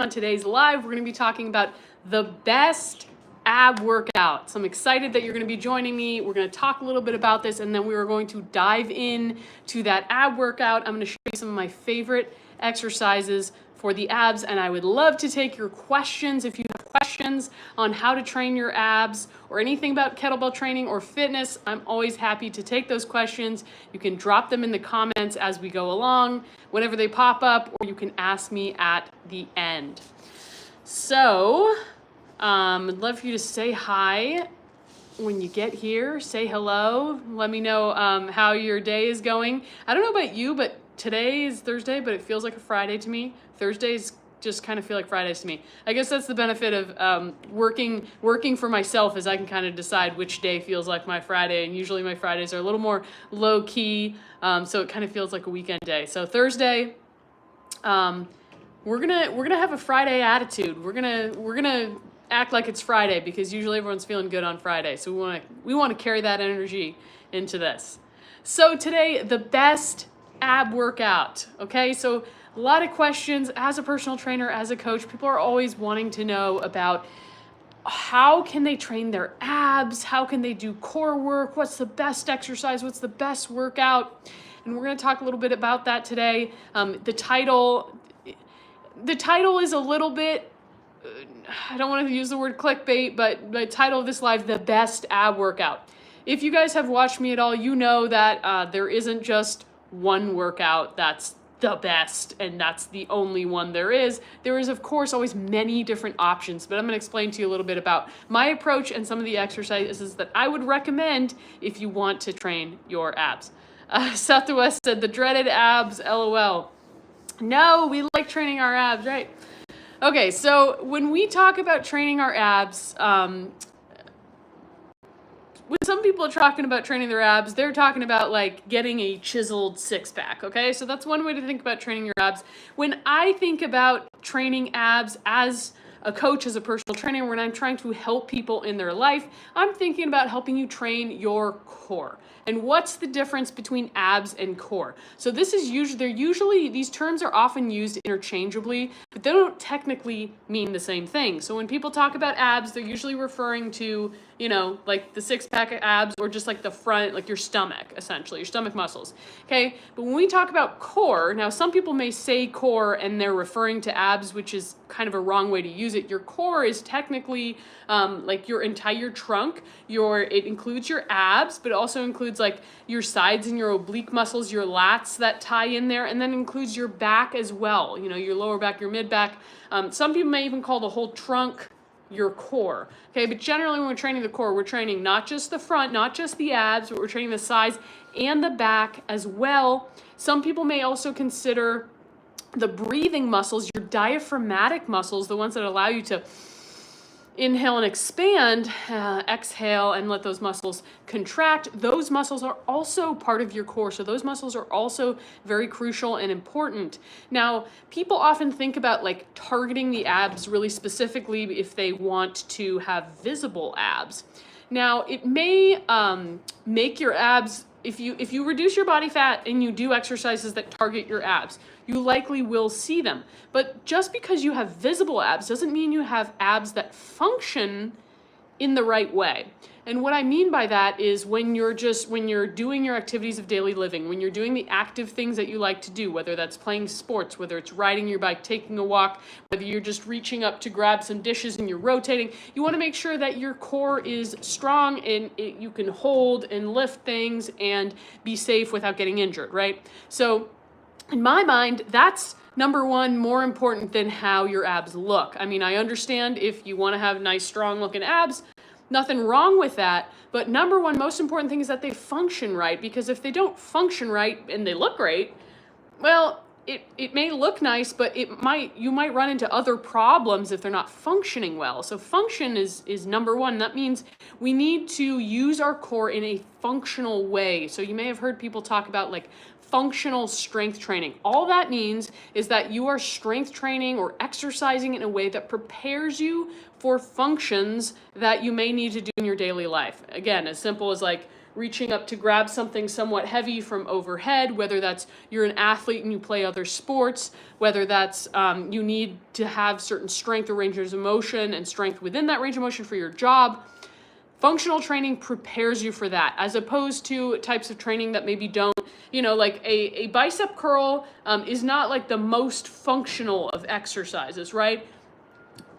on today's live, we're going to be talking about the best ab workout. So I'm excited that you're going to be joining me. We're going to talk a little bit about this, and then we are going to dive in to that ab workout. I'm going to show you some of my favorite exercises for the abs, and I would love to take your questions. If you have questions on how to train your abs or anything about kettlebell training or fitness, I'm always happy to take those questions. You can drop them in the comments as we go along, whenever they pop up, or you can ask me at the end. So, I'd love for you to say hi when you get here. Say hello. Let me know how your day is going. I don't know about you, but today is Thursday, but it feels like a Friday to me. Thursdays just kind of feel like Fridays to me. I guess that's the benefit of working for myself, is I can kind of decide which day feels like my Friday, and usually my Fridays are a little more low key, so it kind of feels like a weekend day. So Thursday, we're gonna have a Friday attitude. We're gonna act like it's Friday, because usually everyone's feeling good on Friday. So we want to carry that energy into this. So today, the best ab workout. Okay, so a lot of questions as a personal trainer, as a coach. People are always wanting to know about how can they train their abs? How can they do core work? What's the best exercise? What's the best workout? And we're going to talk a little bit about that today. The title is a little bit, I don't want to use the word clickbait, but the title of this live, the best ab workout. If you guys have watched me at all, you know that there isn't just one workout that's the best and that's the only one there is. There is, of course, always many different options, but I'm going to explain to you a little bit about my approach and some of the exercises that I would recommend if you want to train your abs. Southwest said, the dreaded abs, LOL. No, we like training our abs, right? Okay, so when we talk about training our abs, when some people are talking about training their abs, they're talking about like getting a chiseled six-pack, okay? So that's one way to think about training your abs. When I think about training abs as a coach, as a personal trainer, when I'm trying to help people in their life, I'm thinking about helping you train your core. And what's the difference between abs and core? So this is usually, these terms are often used interchangeably, but they don't technically mean the same thing. So when people talk about abs, they're usually referring to, you know, like the six-pack abs, or just like the front, like your stomach, essentially, your stomach muscles, okay? But when we talk about core, now some people may say core and they're referring to abs, which is kind of a wrong way to use it. Your core is technically like your entire trunk. It includes your abs, but it also includes like your sides and your oblique muscles, your lats that tie in there, and then includes your back as well. You know, your lower back, your mid back. Some people may even call the whole trunk your core. Okay, but generally when we're training the core, we're training not just the front, not just the abs, but we're training the sides and the back as well. Some people may also consider the breathing muscles, your diaphragmatic muscles, the ones that allow you to inhale and expand, exhale and let those muscles contract. Those muscles are also part of your core. So those muscles are also very crucial and important. Now, people often think about like targeting the abs really specifically if they want to have visible abs. Now, it may make your abs, if you reduce your body fat and you do exercises that target your abs, you likely will see them. But just because you have visible abs doesn't mean you have abs that function in the right way. And what I mean by that is when you're doing your activities of daily living, when you're doing the active things that you like to do, whether that's playing sports, whether it's riding your bike, taking a walk, whether you're just reaching up to grab some dishes and you're rotating, you want to make sure that your core is strong and you can hold and lift things and be safe without getting injured, right? So in my mind, that's number one, more important than how your abs look. I mean, I understand if you want to have nice, strong looking abs, nothing wrong with that. But number one, most important thing is that they function right, because if they don't function right and they look great, well, it may look nice, but you might run into other problems if they're not functioning well. So function is number one. That means we need to use our core in a functional way. So you may have heard people talk about like functional strength training. All that means is that you are strength training or exercising in a way that prepares you for functions that you may need to do in your daily life. Again, as simple as like reaching up to grab something somewhat heavy from overhead, whether that's you're an athlete and you play other sports, whether that's you need to have certain strength or ranges of motion and strength within that range of motion for your job. Functional training prepares you for that, as opposed to types of training that maybe don't, you know, like a bicep curl is not like the most functional of exercises, right?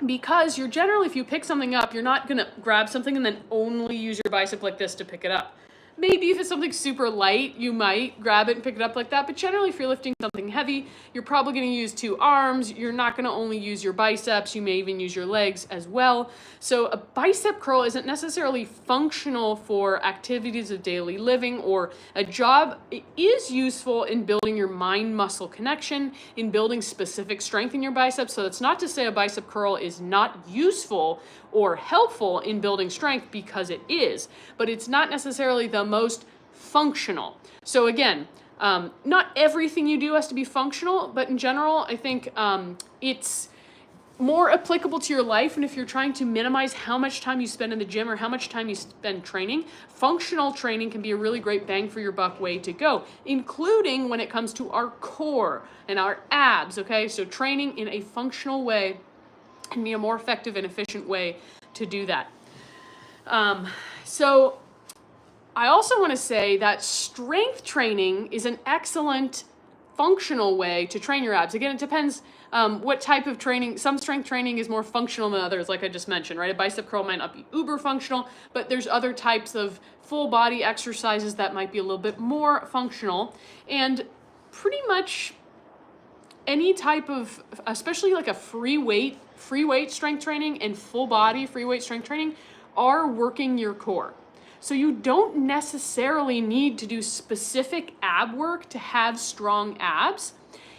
Because you're generally, if you pick something up, you're not gonna grab something and then only use your bicep like this to pick it up. Maybe if it's something super light, you might grab it and pick it up like that. But generally, if you're lifting something heavy, you're probably going to use 2 arms. You're not going to only use your biceps. You may even use your legs as well. So a bicep curl isn't necessarily functional for activities of daily living or a job. It is useful in building your mind-muscle connection, in building specific strength in your biceps. So that's not to say a bicep curl is not useful or helpful in building strength, because it is, but it's not necessarily the most functional. So again, not everything you do has to be functional, but in general, I think it's more applicable to your life. And if you're trying to minimize how much time you spend in the gym or how much time you spend training, functional training can be a really great bang for your buck way to go, including when it comes to our core and our abs, okay? So training in a functional way can be a more effective and efficient way to do that. So I also want to say that strength training is an excellent functional way to train your abs. Again, it depends what type of training. Some strength training is more functional than others, like I just mentioned, right? A bicep curl might not be uber functional, but there's other types of full body exercises that might be a little bit more functional. And pretty much any type of, especially like a free weight strength training and full body free weight strength training are working your core. So you don't necessarily need to do specific ab work to have strong abs.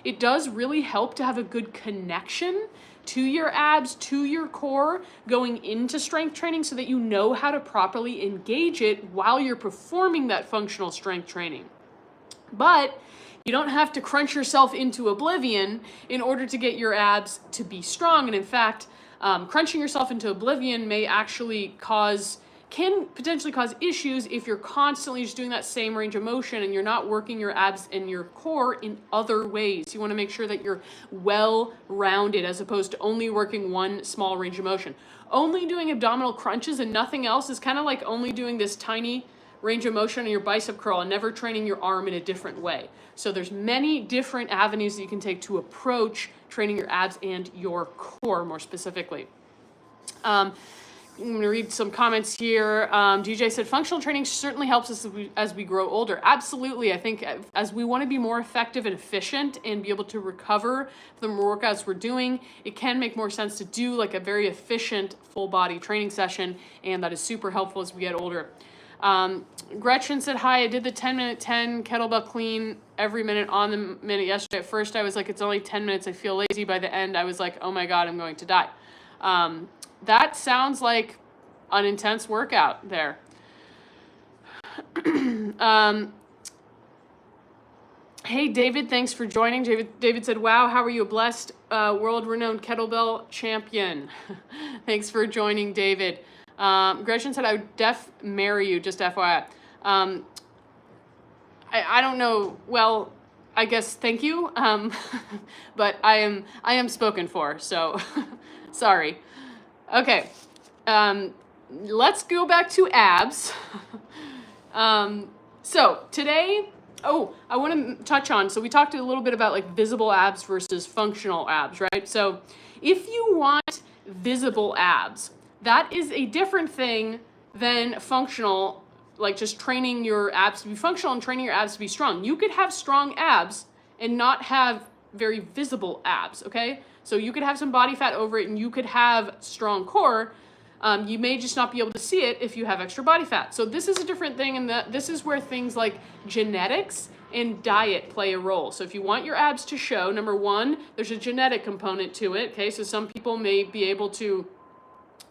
It does really help to have a good connection to your abs, to your core going into strength training, so that you know how to properly engage it while you're performing that functional strength training. But you don't have to crunch yourself into oblivion in order to get your abs to be strong. And in fact, crunching yourself into oblivion may actually can potentially cause issues if you're constantly just doing that same range of motion and you're not working your abs and your core in other ways. You want to make sure that you're well-rounded as opposed to only working one small range of motion. Only doing abdominal crunches and nothing else is kind of like only doing this tiny range of motion on your bicep curl and never training your arm in a different way. So there's many different avenues that you can take to approach training your abs and your core more specifically. I'm going to read some comments here. DJ said, functional training certainly helps us as we grow older. Absolutely. I think as we want to be more effective and efficient and be able to recover from the workouts we're doing, it can make more sense to do like a very efficient full body training session, and that is super helpful as we get older. Gretchen said, hi, I did the 10-minute 10 kettlebell clean every minute on the minute yesterday. At first I was like, it's only 10 minutes. I feel lazy. By the end, I was like, oh my God, I'm going to die. That sounds like an intense workout there. Hey, David, thanks for joining. David said, wow, how are you? A blessed world-renowned kettlebell champion. Thanks for joining, David. Gretchen said, I would marry you, just FYI. I don't know, well, I guess thank you, but I am spoken for, so sorry. Okay, let's go back to abs. So today, I want to touch on, so we talked a little bit about like visible abs versus functional abs, right? So if you want visible abs, that is a different thing than functional, like just training your abs to be functional and training your abs to be strong. You could have strong abs and not have very visible abs, okay? So you could have some body fat over it and you could have strong core. You may just not be able to see it if you have extra body fat. So this is a different thing, and this is where things like genetics and diet play a role. So if you want your abs to show, number one, there's a genetic component to it, okay? So some people may be able to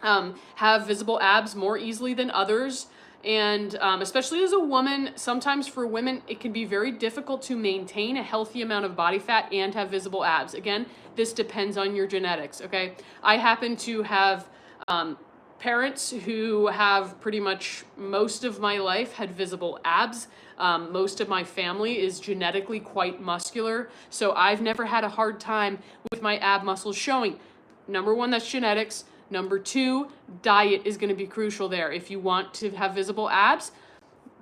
have visible abs more easily than others. And especially as a woman, sometimes for women, it can be very difficult to maintain a healthy amount of body fat and have visible abs. Again, this depends on your genetics, okay? I happen to have parents who have pretty much most of my life had visible abs. Most of my family is genetically quite muscular, so I've never had a hard time with my ab muscles showing. Number one, that's genetics. Number two, diet is going to be crucial there. If you want to have visible abs,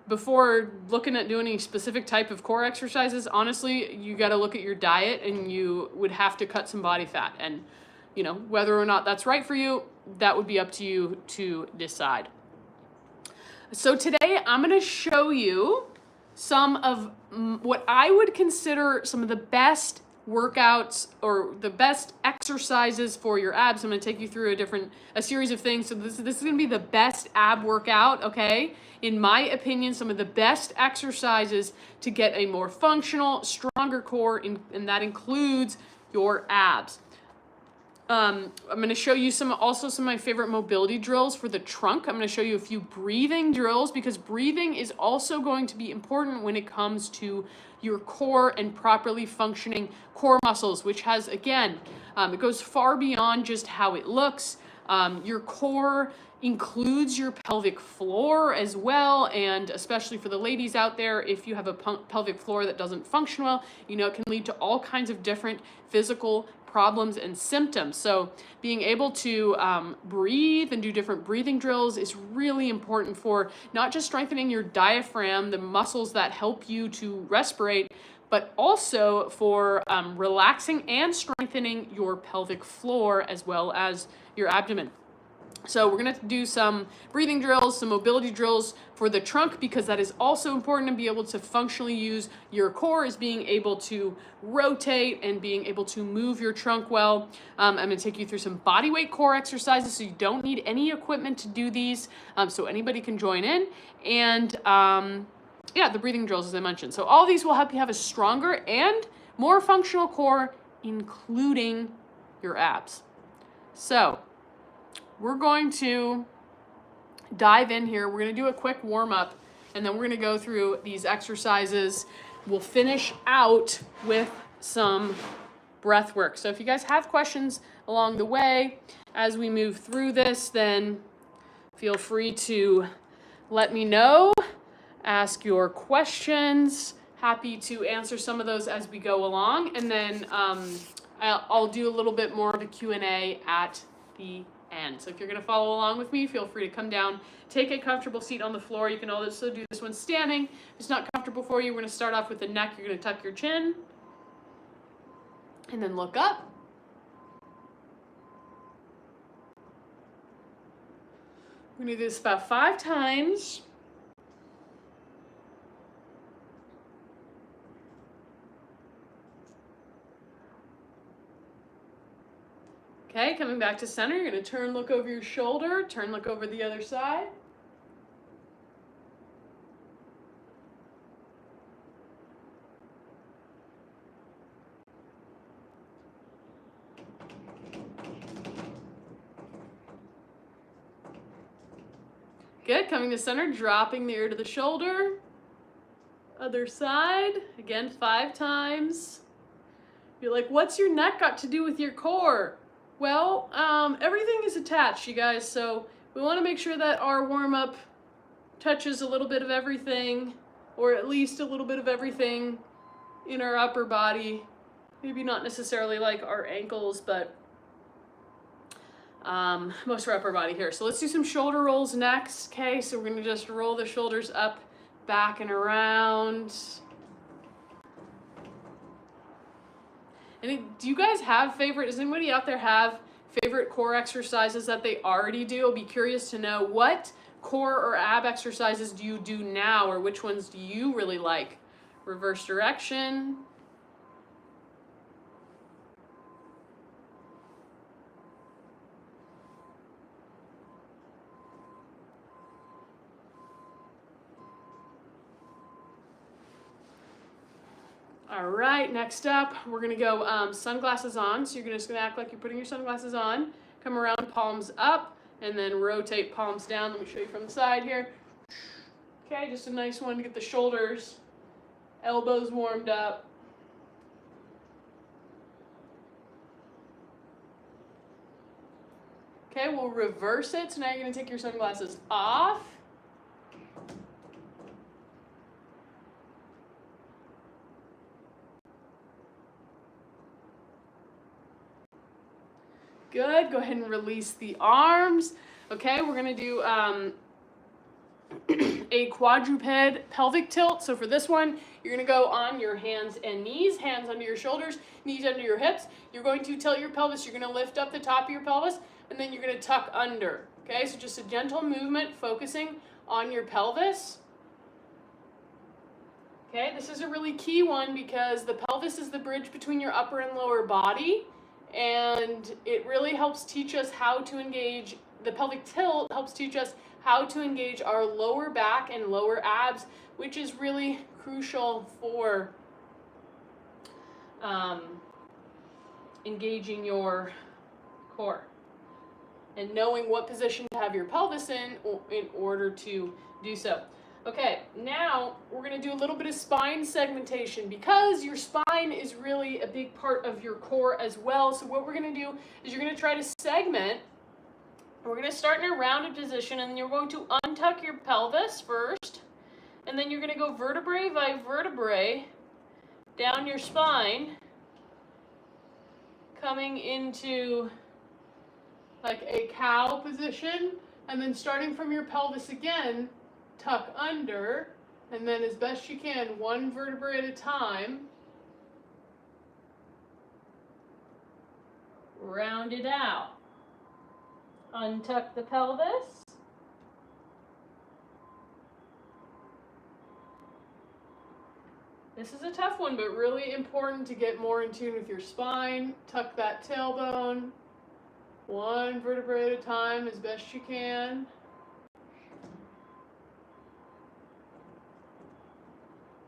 before looking at doing any specific type of core exercises, honestly, you got to look at your diet, and you would have to cut some body fat. And, you know, whether or not that's right for you, that would be up to you to decide. So today I'm going to show you some of what I would consider some of the best workouts or the best exercises for your abs. I'm going to take you through a series of things. So this is going to be the best ab workout, okay? In my opinion, some of the best exercises to get a more functional, stronger core, and that includes your abs. I'm going to show you also some of my favorite mobility drills for the trunk. I'm going to show you a few breathing drills, because breathing is also going to be important when it comes to your core and properly functioning core muscles, which has, again, it goes far beyond just how it looks. Your core includes your pelvic floor as well, and especially for the ladies out there, if you have a pelvic floor that doesn't function well, you know, it can lead to all kinds of different physical problems and symptoms. So being able to breathe and do different breathing drills is really important for not just strengthening your diaphragm, the muscles that help you to respirate, but also for relaxing and strengthening your pelvic floor as well as your abdomen. So we're going to do some breathing drills, some mobility drills for the trunk, because that is also important to be able to functionally use your core, is being able to rotate and being able to move your trunk well. I'm going to take you through some body weight core exercises, so you don't need any equipment to do these, so anybody can join in. And yeah, the breathing drills, as I mentioned. So all these will help you have a stronger and more functional core, including your abs. So we're going to dive in here. We're going to do a quick warm up, and then we're going to go through these exercises. We'll finish out with some breath work. So if you guys have questions along the way as we move through this, then feel free to let me know, ask your questions. Happy to answer some of those as we go along. And then I'll do a little bit more of a Q&A at the end. So if you're going to follow along with me, feel free to come down, take a comfortable seat on the floor. You can also do this one standing. If it's not comfortable for you, we're going to start off with the neck. You're going to tuck your chin and then look up. We're going to do this about 5 times. Okay, coming back to center, you're going to turn, look over your shoulder, turn, look over the other side. Good, coming to center, dropping the ear to the shoulder. Other side, again, 5 times. You're like, what's your neck got to do with your core? Well, everything is attached, you guys, so we want to make sure that our warm-up touches a little bit of everything, or at least a little bit of everything in our upper body. Maybe not necessarily like our ankles, but most of our upper body here. So let's do some shoulder rolls next, okay? So we're going to just roll the shoulders up, back, and around. And do you guys have does anybody out there have favorite core exercises that they already do? I'll be curious to know, what core or ab exercises do you do now, or which ones do you really like? Reverse direction. All right, next up, we're gonna go sunglasses on. So you're just gonna act like you're putting your sunglasses on. Come around, palms up, and then rotate palms down. Let me show you from the side here. Okay, just a nice one to get the shoulders, elbows warmed up. Okay, we'll reverse it. So now you're gonna take your sunglasses off. Good, go ahead and release the arms. Okay, we're gonna do a quadruped pelvic tilt. So for this one, you're gonna go on your hands and knees, hands under your shoulders, knees under your hips. You're going to tilt your pelvis. You're gonna lift up the top of your pelvis, and then you're gonna tuck under. Okay, so just a gentle movement, focusing on your pelvis. Okay, this is a really key one because the pelvis is the bridge between your upper and lower body, and it really helps teach us how to engage. The pelvic tilt helps teach us how to engage our lower back and lower abs, which is really crucial for engaging your core and knowing what position to have your pelvis in order to do so. Okay, now we're going to do a little bit of spine segmentation because your spine is really a big part of your core as well. So what we're going to do is you're going to try to segment. We're going to start in a rounded position, and you're going to untuck your pelvis first, and then you're going to go vertebrae by vertebrae down your spine, coming into like a cow position, and then starting from your pelvis again, tuck under, and then as best you can, one vertebrae at a time, round it out. Untuck the pelvis. This is a tough one, but really important to get more in tune with your spine. Tuck that tailbone, one vertebrae at a time as best you can.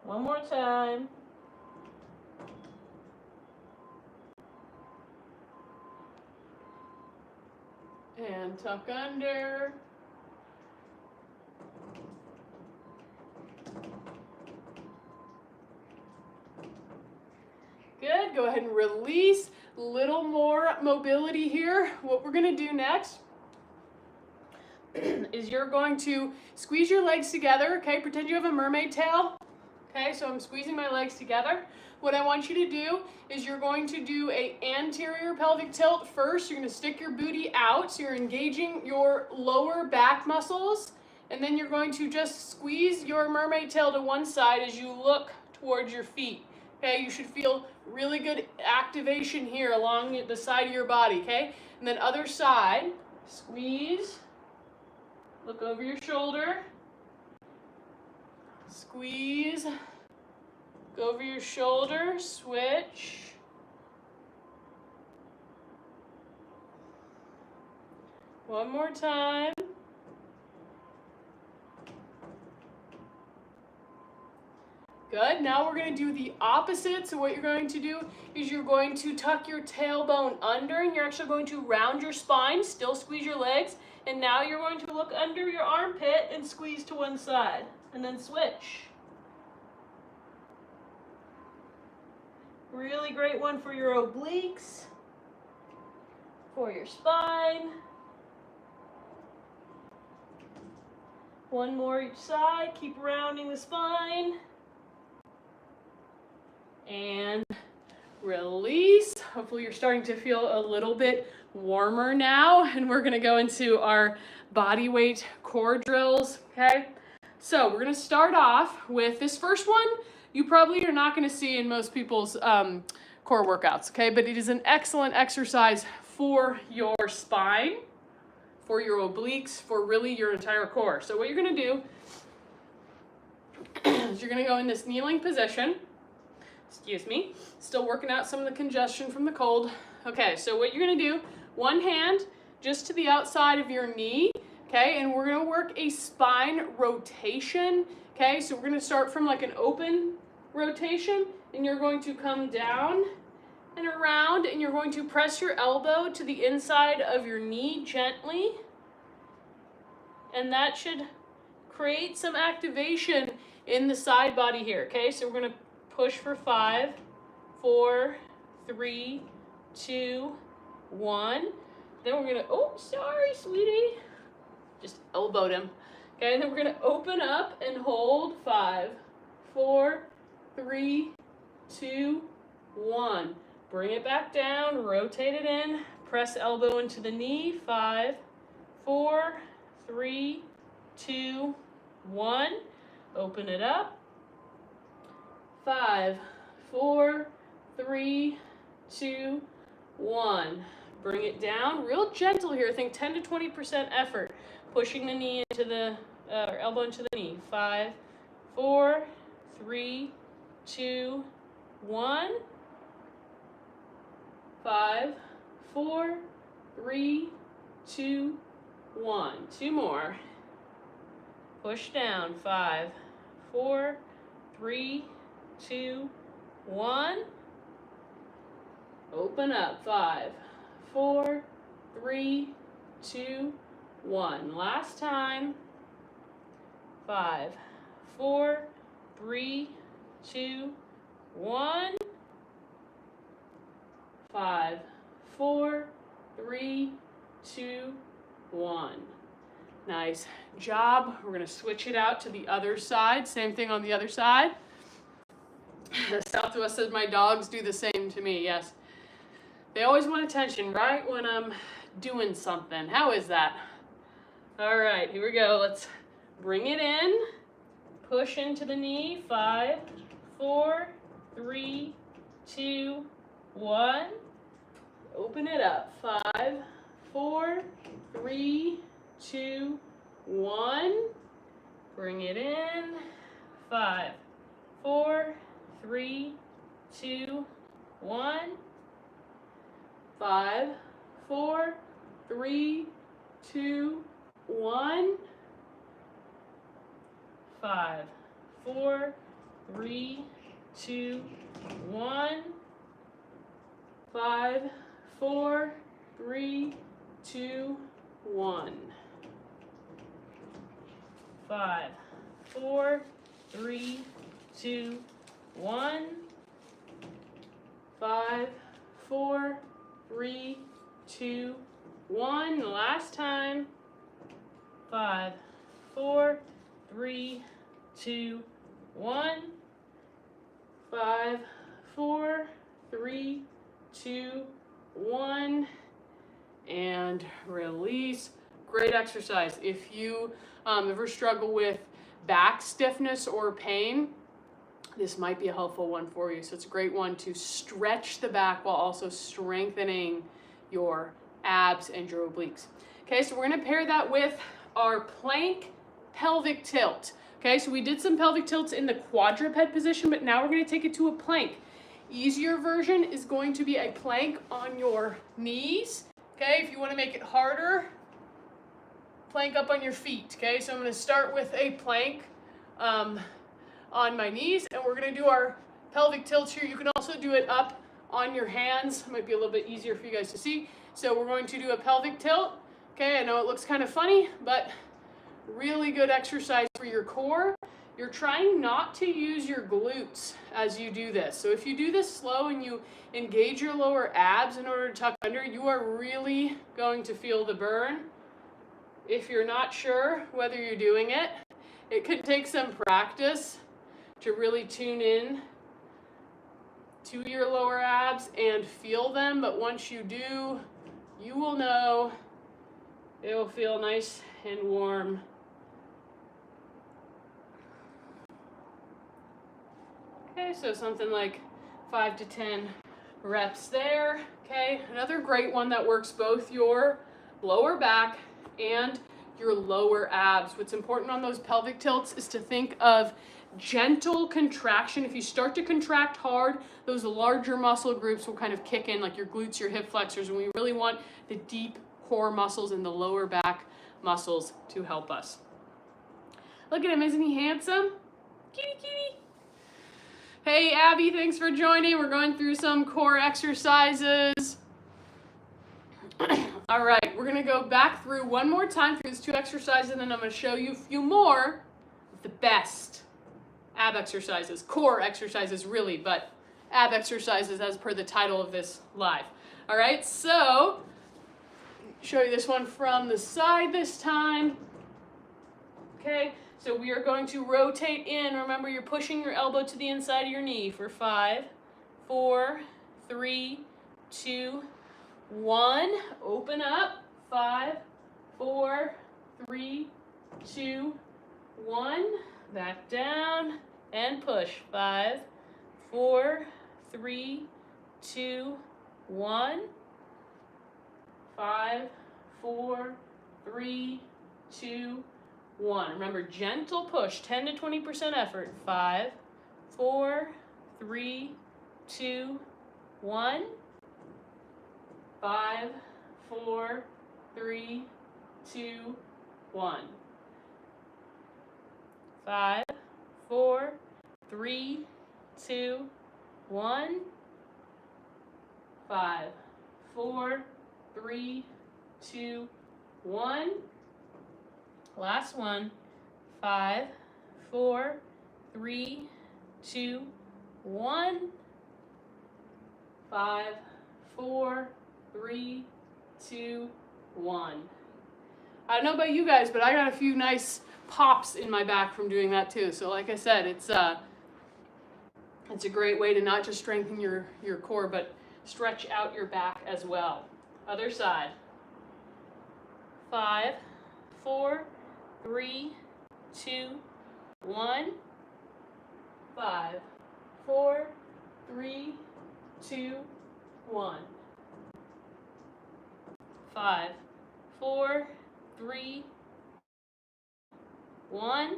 One more time. And tuck under. Good, go ahead and release. A little more mobility here. What we're gonna do next is you're going to squeeze your legs together, okay? Pretend you have a mermaid tail. Okay, so I'm squeezing my legs together. What I want you to do is you're going to do an anterior pelvic tilt first. You're going to stick your booty out, so you're engaging your lower back muscles, and then you're going to just squeeze your mermaid tail to one side as you look towards your feet. Okay, you should feel really good activation here along the side of your body, okay? And then other side, squeeze, look over your shoulder, squeeze, go over your shoulder, switch. One more time. Good, now we're going to do the opposite. So what you're going to do is you're going to tuck your tailbone under, and you're actually going to round your spine, still squeeze your legs, and now you're going to look under your armpit and squeeze to one side, and then switch. Really great one for your obliques, for your spine. One more each side, keep rounding the spine. And release. Hopefully you're starting to feel a little bit warmer now, and we're gonna go into our body weight core drills, okay? So we're gonna start off with this first one. You probably are not gonna see in most people's core workouts, okay? But it is an excellent exercise for your spine, for your obliques, for really your entire core. So what you're gonna do is you're gonna go in this kneeling position. Excuse me, still working out some of the congestion from the cold. Okay, so what you're gonna do, one hand just to the outside of your knee, okay, and we're gonna work a spine rotation, okay, so we're gonna start from like an open rotation, and you're going to come down and around, and you're going to press your elbow to the inside of your knee gently, and that should create some activation in the side body here, okay, so we're gonna push for 5, 4, 3, 2, 1. Then we're gonna, oh, sorry, sweetie. Just elbowed him. Okay, and then we're gonna open up and hold. 5, 4, 3, 2, 1. Bring it back down, rotate it in, press elbow into the knee. 5, 4, 3, 2, 1. Open it up. 5, 4, 3, 2, 1. Bring it down, real gentle here. Think 10 to 20% effort. Pushing the knee into the, elbow into the knee. 5, 4, 3, 2, 1. 5, 4, 3, 2, 1. 2 more. Push down. 5, 4, 3, 2, 1. Open up. 5, 4, 3, 2, 1. Last time. 5, 4, 3, 2, 1. 5, 4, 3, 2, 1. Nice job. We're going to switch it out to the other side. Same thing on the other side. Southwest says my dogs do the same to me. Yes. They always want attention right when I'm doing something. How is that? All right, here we go. Let's bring it in. Push into the knee. 5, 4, 3, 2, 1. Open it up. 5, 4, 3, 2, 1. Bring it in. 5, 4, 3, 2, 1. 5, 4, 3, 2, 1. 5, 4, 3, 2, 1. 5, 4, 3, 2, 1. 5, 4, 3, 2, 1. 5, 4, 3, 2, 1. Last time. 5, 4, 3, 2, 1. 5, 4, 3, 2, 1. And release. Great exercise. If you ever struggle with back stiffness or pain, this might be a helpful one for you. So it's a great one to stretch the back while also strengthening your abs and your obliques. Okay, so we're going to pair that with our plank pelvic tilt. Okay, so we did some pelvic tilts in the quadruped position, but now we're going to take it to a plank. Easier version is going to be a plank on your knees. Okay, if you want to make it harder, plank up on your feet. Okay, so I'm going to start with a plank on my knees, and we're going to do our pelvic tilts here. You can also do it up on your hands. It might be a little bit easier for you guys to see. So we're going to do a pelvic tilt. Okay, I know it looks kind of funny, but really good exercise for your core. You're trying not to use your glutes as you do this. So if you do this slow and you engage your lower abs in order to tuck under, you are really going to feel the burn. If you're not sure whether you're doing it, it could take some practice to really tune in to your lower abs and feel them. But once you do, you will know it will feel nice and warm. Okay, so something like 5 to 10 reps there. Okay, another great one that works both your lower back and your lower abs. What's important on those pelvic tilts is to think of gentle contraction. If you start to contract hard, those larger muscle groups will kind of kick in, like your glutes, your hip flexors, and we really want the deep core muscles and the lower back muscles to help us. Look at him, isn't he handsome? Kitty, kitty. Hey, Abby, thanks for joining. We're going through some core exercises. All right, we're gonna go back through one more time through these 2 exercises, and then I'm gonna show you a few more of the best ab exercises, core exercises really, but ab exercises as per the title of this live. All right, so Show you this one from the side this time. Okay, so we are going to rotate in. Remember, you're pushing your elbow to the inside of your knee for 5, 4, 3, 2, 1. Open up. 5, 4, 3, 2, 1. Back down and push. 5, 4, 3, 2, 1. 5, 4, 3, 2, 1. Remember, gentle push, 10 to 20% effort. 5, 4, 3, 2, 1. 5, 4, 3, 2, 1. 5, 4, 3, 2, 1. 5, 4, 3, 2, 1. Last one. 5, 4, 3, 2, 1. 5, 4, 3, 2, 1. I don't know about you guys, but I got a few nice pops in my back from doing that too. So like I said, it's a great way to not just strengthen your core, but stretch out your back as well. Other side. 5, 4, 3, 2, 1. 5, 4, 3, 2, 1. 5, 4, 3, 1.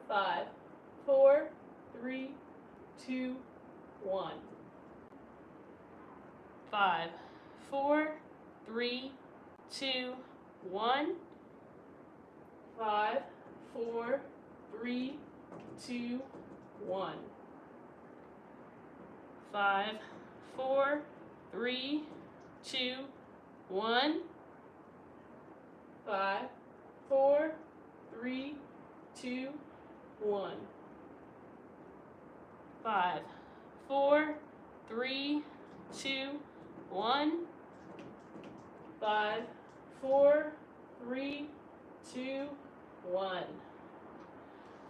5, 4, 3, 2, 1. 5, 4, 3, 2, 1. 5, 4, 3, 2, 1. 5, 4, 3, 2, 1. 5, 4, 3, 2, 1. 5, 4, 3, 2, 1. 5, 4, 3, 2, 1.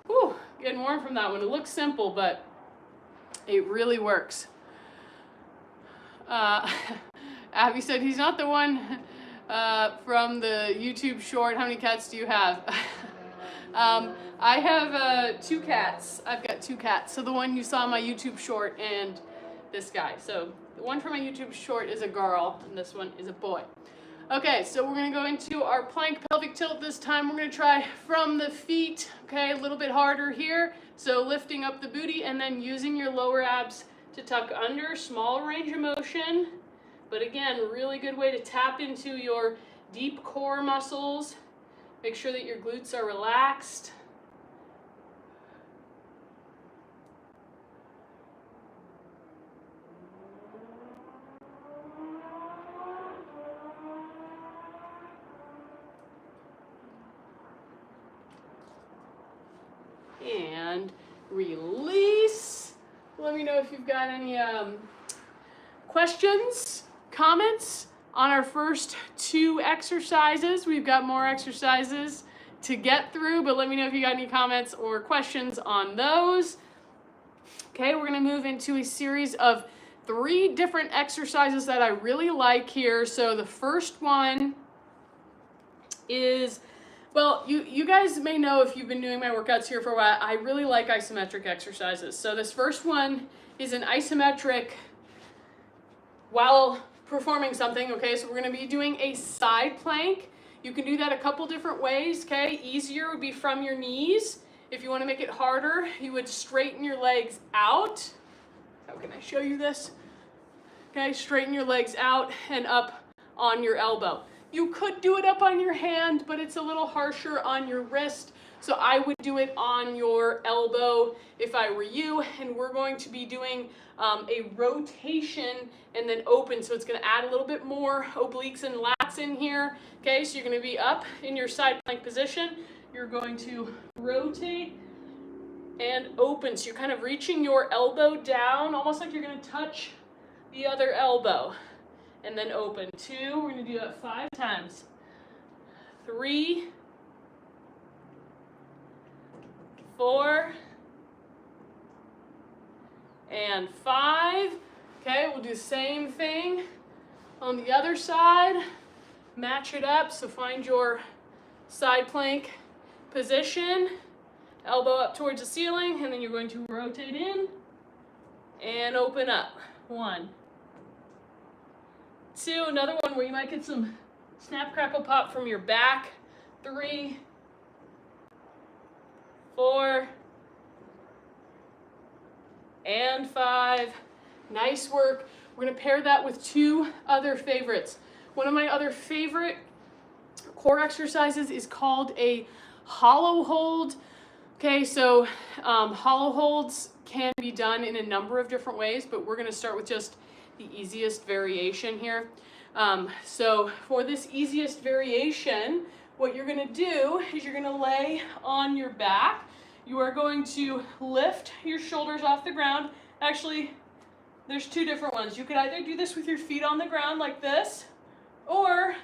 Whew, getting warm from that one. It looks simple, but it really works. Abby said he's not the one from the YouTube short. How many cats do you have? I have 2 cats. I've got 2 cats. So the one you saw in my YouTube short and this guy. So the one from my YouTube short is a girl and this one is a boy. Okay, so we're going to go into our plank pelvic tilt this time. We're going to try from the feet, okay, a little bit harder here. So lifting up the booty and then using your lower abs to tuck under, small range of motion. But again, really good way to tap into your deep core muscles. Make sure that your glutes are relaxed. And release. Let me know if you've got any questions, comments on our first 2 exercises. We've got more exercises to get through, but let me know if you got any comments or questions on those. Okay, we're going to move into a series of 3 different exercises that I really like here. So the first one is, well, you guys may know if you've been doing my workouts here for a while, I really like isometric exercises. So this first one is an isometric while performing something, okay? So we're gonna be doing a side plank. You can do that a couple different ways, okay? Easier would be from your knees. If you wanna make it harder, you would straighten your legs out. How can I show you this? Okay, straighten your legs out and up on your elbow. You could do it up on your hand, but it's a little harsher on your wrist. So I would do it on your elbow if I were you. And we're going to be doing a rotation and then open. So it's gonna add a little bit more obliques and lats in here. Okay, so you're gonna be up in your side plank position. You're going to rotate and open. So you're kind of reaching your elbow down, almost like you're gonna touch the other elbow. and then open. 2, we're gonna do that 5 times. 3, 4, and 5. Okay, we'll do the same thing on the other side. Match it up, so find your side plank position, elbow up towards the ceiling, and then you're going to rotate in and open up. 1, 2, another one where you might get some snap, crackle, pop from your back. 3, 4, and 5. Nice work. We're gonna pair that with 2 other favorites. One of my other favorite core exercises is called a hollow hold. Okay, so hollow holds can be done in a number of different ways, but we're gonna start with just the easiest variation here. So for this easiest variation, what you're gonna do is you're gonna lay on your back. You are going to lift your shoulders off the ground. Actually, there's 2 different ones. You could either do this with your feet on the ground like this, or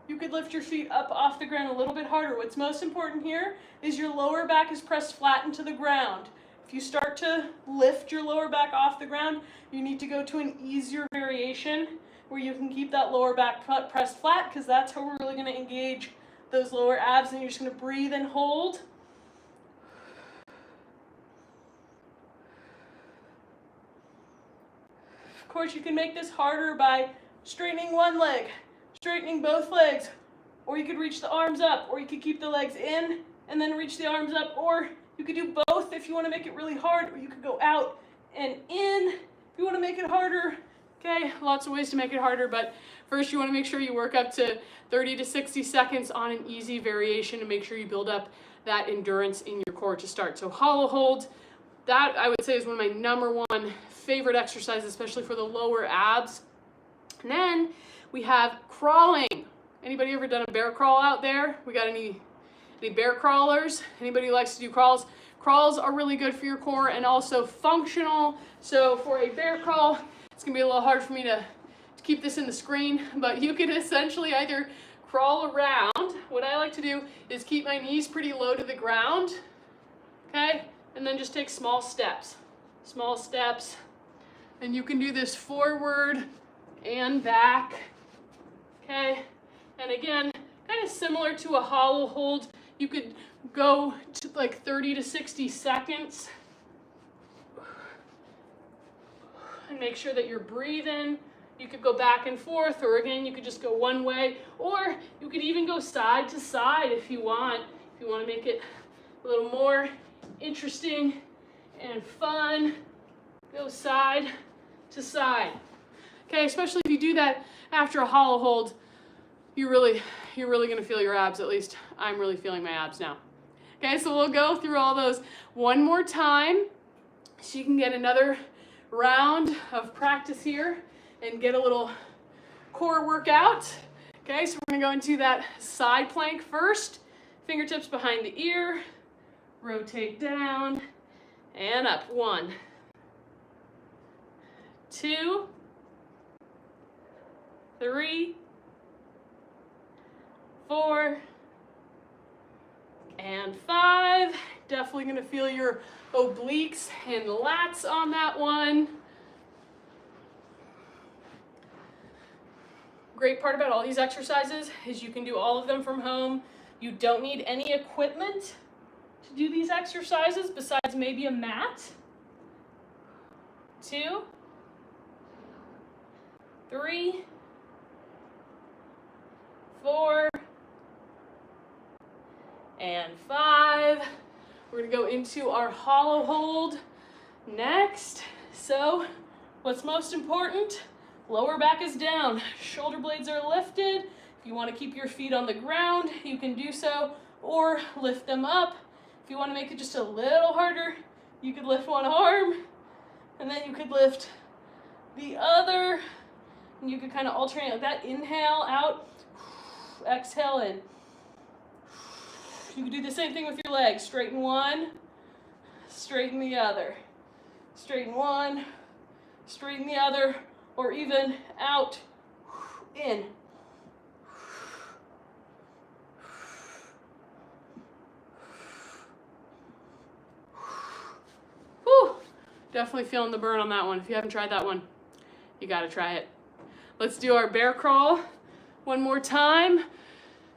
you could lift your feet up off the ground a little bit harder. What's most important here is your lower back is pressed flat into the ground. If you start to lift your lower back off the ground, you need to go to an easier variation where you can keep that lower back pressed flat, because that's how we're really going to engage those lower abs. And you're just going to breathe and hold. Of course, you can make this harder by straightening one leg, straightening both legs, or you could reach the arms up, or you could keep the legs in and then reach the arms up, or you could do both if you want to make it really hard, or you could go out and in if you want to make it harder. Okay, lots of ways to make it harder, but first you want to make sure you work up to 30 to 60 seconds on an easy variation to make sure you build up that endurance in your core to start. So hollow hold, that I would say is one of my #1 favorite exercises, especially for the lower abs. And then we have crawling. Anybody ever done a bear crawl out there? We got any bear crawlers? Anybody who likes to do crawls? Crawls are really good for your core and also functional. So for a bear crawl, it's gonna be a little hard for me to keep this in the screen, but you can essentially either crawl around. What I like to do is keep my knees pretty low to the ground, okay? And then just take small steps, and you can do this forward and back, okay? And again, kind of similar to a hollow hold, you could go to like 30 to 60 seconds and make sure that you're breathing. You could go back and forth, or again, you could just go one way, or you could even go side to side if you want to make it a little more interesting and fun. Go side to side. Okay, especially if you do that after a hollow hold, you're really gonna feel your abs. At least I'm really feeling my abs now. Okay, so we'll go through all those one more time so you can get another round of practice here and get a little core workout. Okay, so we're gonna go into that side plank first. Fingertips behind the ear, rotate down and up. 1, 2, 3, 4, and 5. Definitely gonna feel your obliques and lats on that one. Great part about all these exercises is you can do all of them from home. You don't need any equipment to do these exercises besides maybe a mat. 2, 3, 4, and 5. We're gonna go into our hollow hold next. So what's most important? Lower back is down, shoulder blades are lifted. If you want to keep your feet on the ground, you can do so, or lift them up. If you want to make it just a little harder, you could lift one arm, and then you could lift the other, and you could kind of alternate like that. Inhale out, exhale in. You can do the same thing with your legs. Straighten one, straighten the other. Straighten one, straighten the other, or even out, in. Whew. Definitely feeling the burn on that one. If you haven't tried that one, you gotta try it. Let's do our bear crawl one more time.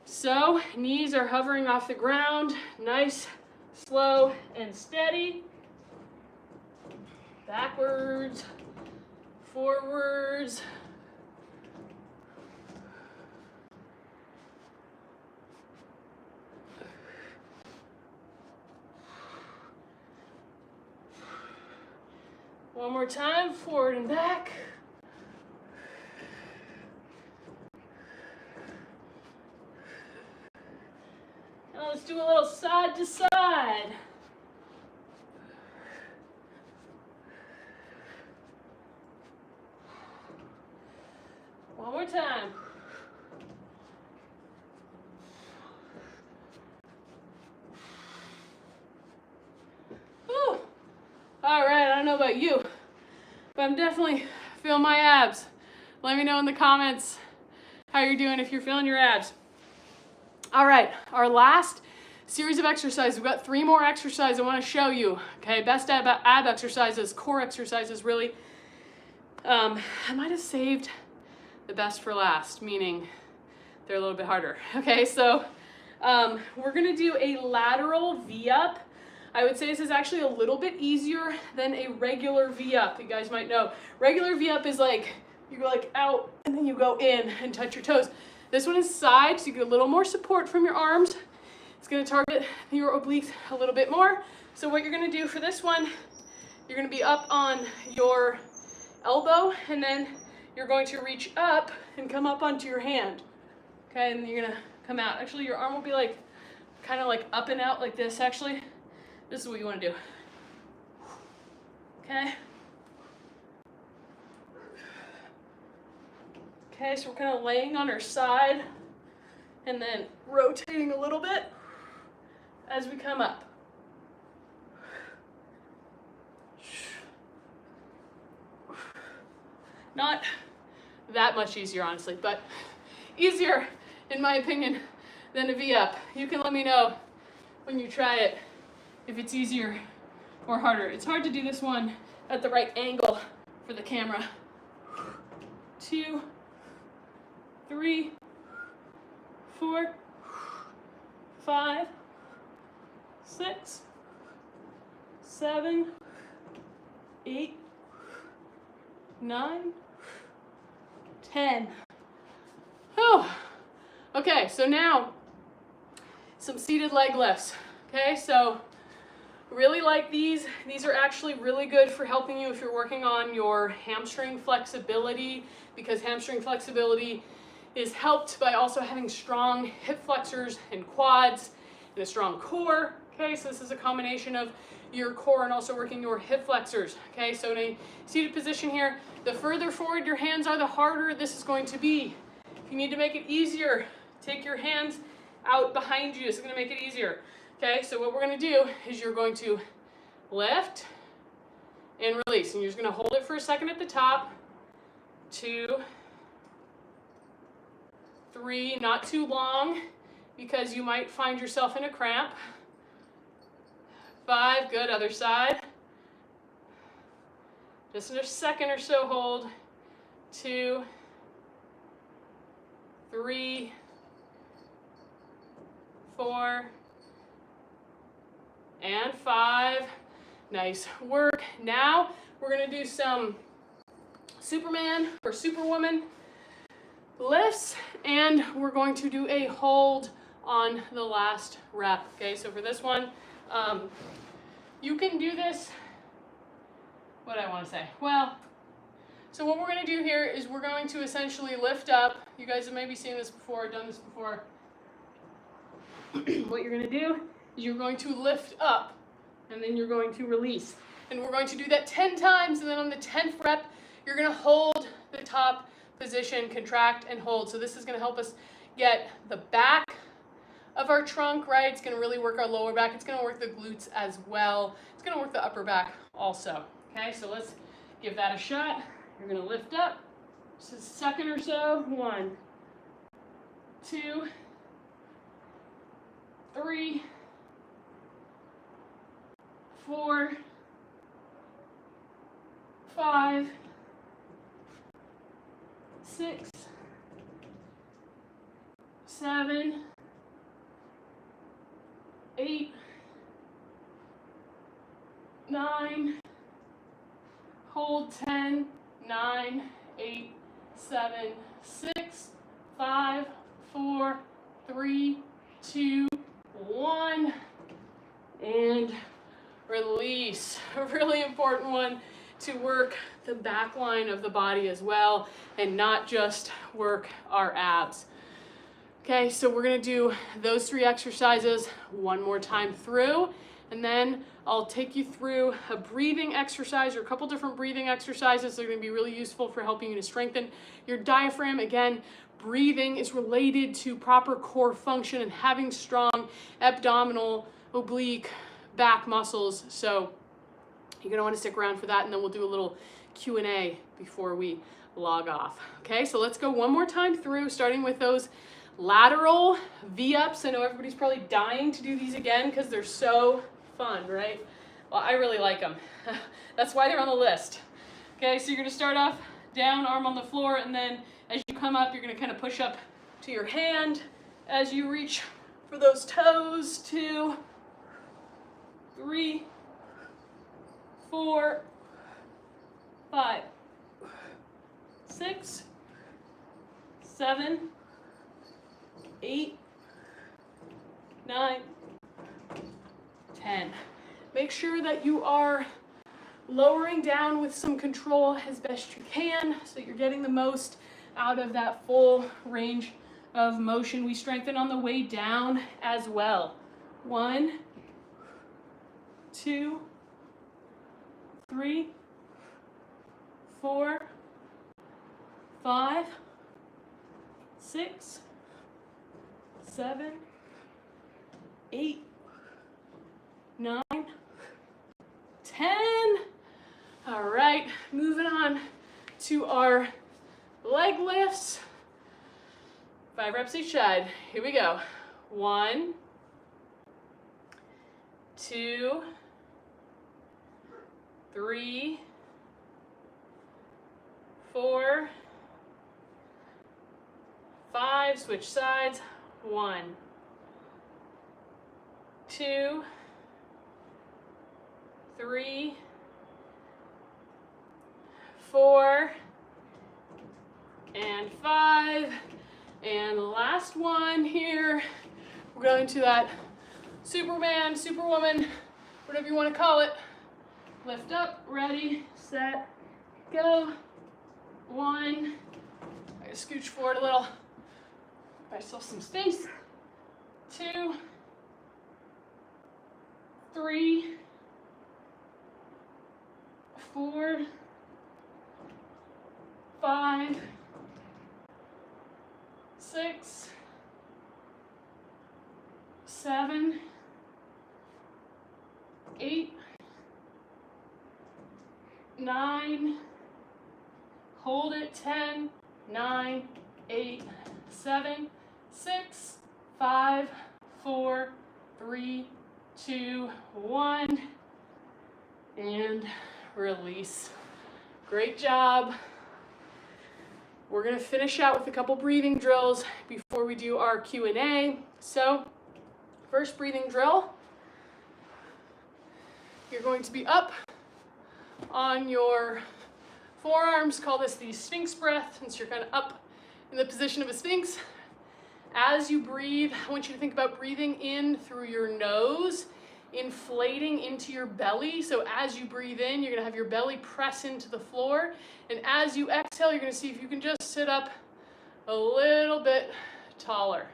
So, knees are hovering off the ground, nice, slow, and steady. Backwards, forwards. One more time, forward and back. Now let's do a little side to side. One more time. Whew. All right, I don't know about you, but I'm definitely feeling my abs. Let me know in the comments how you're doing if you're feeling your abs. All right, our last series of exercises. We've got 3 more exercises I want to show you. Okay, best ab exercises, core exercises, really. I might have saved the best for last, meaning they're a little bit harder. Okay, so we're gonna do a lateral V-up. I would say this is actually a little bit easier than a regular V-up. You guys might know. Regular V-up is like, you go like out and then you go in and touch your toes. This one is side, so you get a little more support from your arms. It's gonna target your obliques a little bit more. So what you're gonna do for this one, you're gonna be up on your elbow and then you're going to reach up and come up onto your hand. Okay, and you're gonna come out. Actually, your arm will be like, kind of like up and out like this actually. This is what you wanna do. Okay. Okay, so we're kind of laying on our side and then rotating a little bit as we come up. Not that much easier, honestly, but easier, in my opinion, than a V-up. You can let me know when you try it if it's easier or harder. It's hard to do this one at the right angle for the camera. 2, 3, 4, 5, 6, 7, 8, 9, 10. Oh, okay, so now some seated leg lifts. Okay, so really like these. These are actually really good for helping you if you're working on your hamstring flexibility, because hamstring flexibility is helped by also having strong hip flexors and quads and a strong core. Okay, so this is a combination of your core and also working your hip flexors. Okay, so in a seated position here, the further forward your hands are, the harder this is going to be. If you need to make it easier, take your hands out behind you. This is going to make it easier. Okay, so what we're going to do is you're going to lift and release. And you're just going to hold it for a second at the top. 2, 3, not too long because you might find yourself in a cramp. 5, good, other side. Just a second or so hold. 2, 3, 4, and 5. Nice work. Now we're going to do some Superman or Superwoman lifts, and we're going to do a hold on the last rep. Okay, so for this one, you can do this, what do I want to say? Well, so what we're going to do here is we're going to essentially lift up. You guys have maybe seen this before, done this before. What you're going to do is you're going to lift up and then you're going to release. And we're going to do that 10 times, and then on the 10th rep, you're going to hold the top position, contract and hold. So this is going to help us get the back of our trunk, right? It's going to really work our lower back. It's going to work the glutes as well. It's going to work the upper back also. Okay, so let's give that a shot. You're going to lift up Just a second or so. 1, 2, 3, 4, 5, 6, 7, 8, 9, hold 10, 9, 8, 7, 6, 5, 4, 3, 2, 1, and release. A really important one to work the back line of the body as well, and not just work our abs. Okay, so we're gonna do those 3 exercises one more time through, and then I'll take you through a breathing exercise or a couple different breathing exercises that are gonna be really useful for helping you to strengthen your diaphragm. Again, breathing is related to proper core function and having strong abdominal, oblique, back muscles. So you're gonna wanna stick around for that, and then we'll do a little Q&A before we log off. Okay, so let's go one more time through, starting with those lateral V-ups. I know everybody's probably dying to do these again because they're so fun, right? Well, I really like them. That's why they're on the list. Okay, so you're gonna start off down, arm on the floor, and then as you come up, you're gonna kind of push up to your hand as you reach for those toes. 2, 3, 4, 5, 6, 7, 8, 9, 10. Make sure that you are lowering down with some control as best you can so you're getting the most out of that full range of motion. We strengthen on the way down as well. 1, 2, 3, 4, 5, 6, 7, 8, 9, 10. All right, moving on to our leg lifts. 5 reps each side. Here we go. 1, 2, 3, 4, 5, switch sides. 1, 2, 3, 4, and 5. And last one here. We're going to that Superman, Superwoman, whatever you want to call it. Lift up, ready, set, go. 1. I gotta scooch forward a little. Give myself some space. 2, 3, 4, 5, 6, 7, 8, 9, hold it, 10, 9, 8, 7, 6, 5, 4, 3, 2, 1, and release. Great job. We're gonna finish out with a couple breathing drills before we do our Q&A. So, first breathing drill, you're going to be up on your forearms. Call this the Sphinx breath, since you're kind of up in the position of a Sphinx. As you breathe, I want you to think about breathing in through your nose, inflating into your belly. So as you breathe in, you're gonna have your belly press into the floor. And as you exhale, you're gonna see if you can just sit up a little bit taller,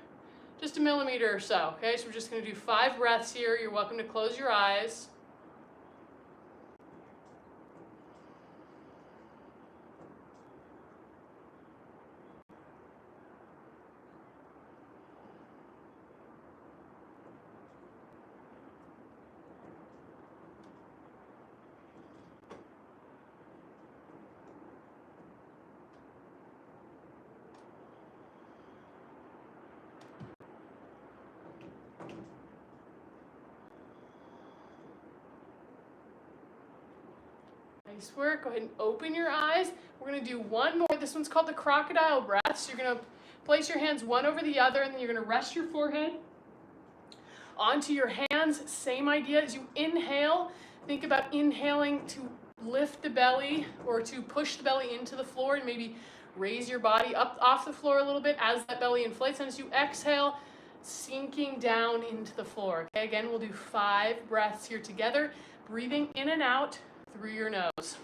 just a millimeter or so, okay? So we're just gonna do 5 breaths here. You're welcome to close your eyes. Nice work. Go ahead and open your eyes. We're going to do one more. This one's called the crocodile breath. So you're going to place your hands one over the other, and then you're going to rest your forehead onto your hands. Same idea. As you inhale, think about inhaling to lift the belly or to push the belly into the floor and maybe raise your body up off the floor a little bit as that belly inflates. And as you exhale, sinking down into the floor. Okay, again, we'll do 5 breaths here together, breathing in and out through your nose.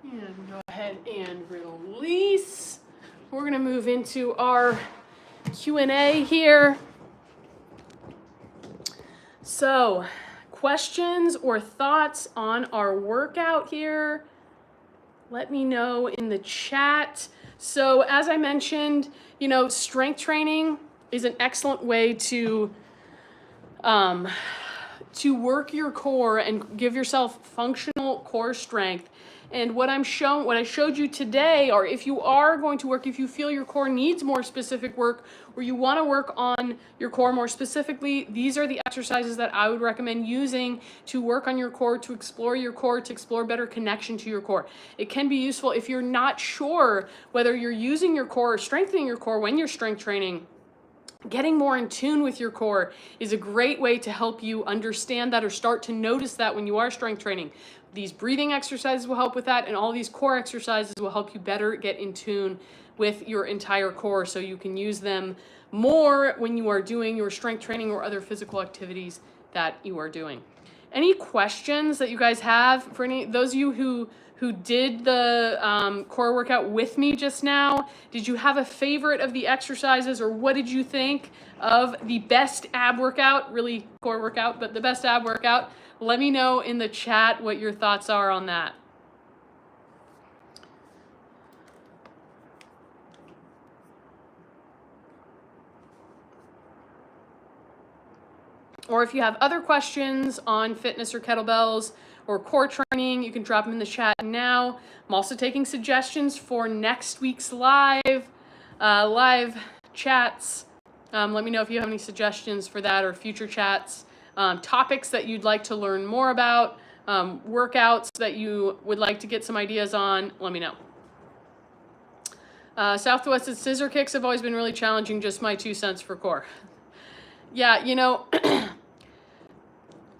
And go ahead and release. We're going to move into our Q&A here. So, questions or thoughts on our workout here? Let me know in the chat. So, as I mentioned, you know, strength training is an excellent way to work your core and give yourself functional core strength. And what I showed you today, or if you are going to work, if you feel your core needs more specific work, or you want to work on your core more specifically, these are the exercises that I would recommend using to work on your core, to explore better connection to your core. It can be useful if you're not sure whether you're using your core or strengthening your core when you're strength training. Getting more in tune with your core is a great way to help you understand that or start to notice that when you are strength training. These breathing exercises will help with that, and all these core exercises will help you better get in tune with your entire core so you can use them more when you are doing your strength training or other physical activities that you are doing. Any questions that you guys have for any those of you who did the core workout with me just now? Did you have a favorite of the exercises, or what did you think of the best ab workout? Really core workout, but the best ab workout. Let me know in the chat what your thoughts are on that. Or if you have other questions on fitness or kettlebells or core training, you can drop them in the chat now. I'm also taking suggestions for next week's live chats. Let me know if you have any suggestions for that or future chats. Topics that you'd like to learn more about, workouts that you would like to get some ideas on, let me know. Southwest's scissor kicks have always been really challenging, just my 2 cents for core. Yeah, you know,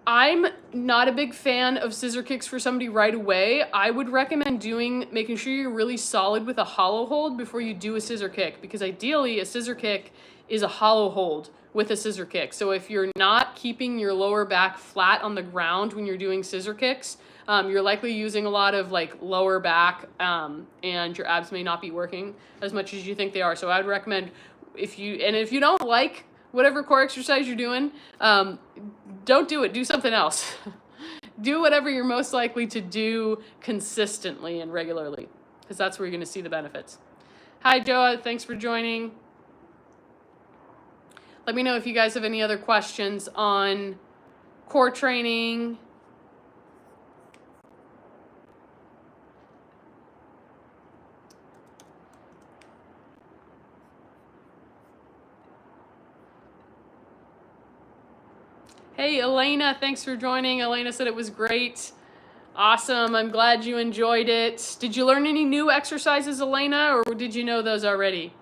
I'm not a big fan of scissor kicks for somebody right away. I would recommend making sure you're really solid with a hollow hold before you do a scissor kick, because ideally a scissor kick is a hollow hold with a scissor kick. So if you're not keeping your lower back flat on the ground when you're doing scissor kicks, you're likely using a lot of like lower back and your abs may not be working as much as you think they are. So I would recommend if you don't like whatever core exercise you're doing, don't do it. Do something else. Do whatever you're most likely to do consistently and regularly, because that's where you're going to see the benefits. Hi, Joa. Thanks for joining. Let me know if you guys have any other questions on core training. Hey, Elena, thanks for joining. Elena said it was great. Awesome. I'm glad you enjoyed it. Did you learn any new exercises, Elena, or did you know those already?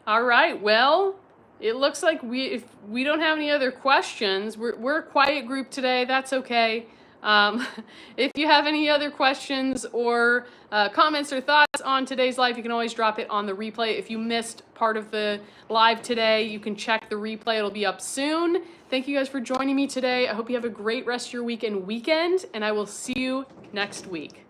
All right, well, it looks like if we don't have any other questions, we're a quiet group today. That's okay. If you have any other questions or comments or thoughts on today's live, you can always drop it on the replay. If you missed part of the live today, you can check the replay. It'll be up soon. Thank you guys for joining me today. I hope you have a great rest of your week and weekend, and I will see you next week.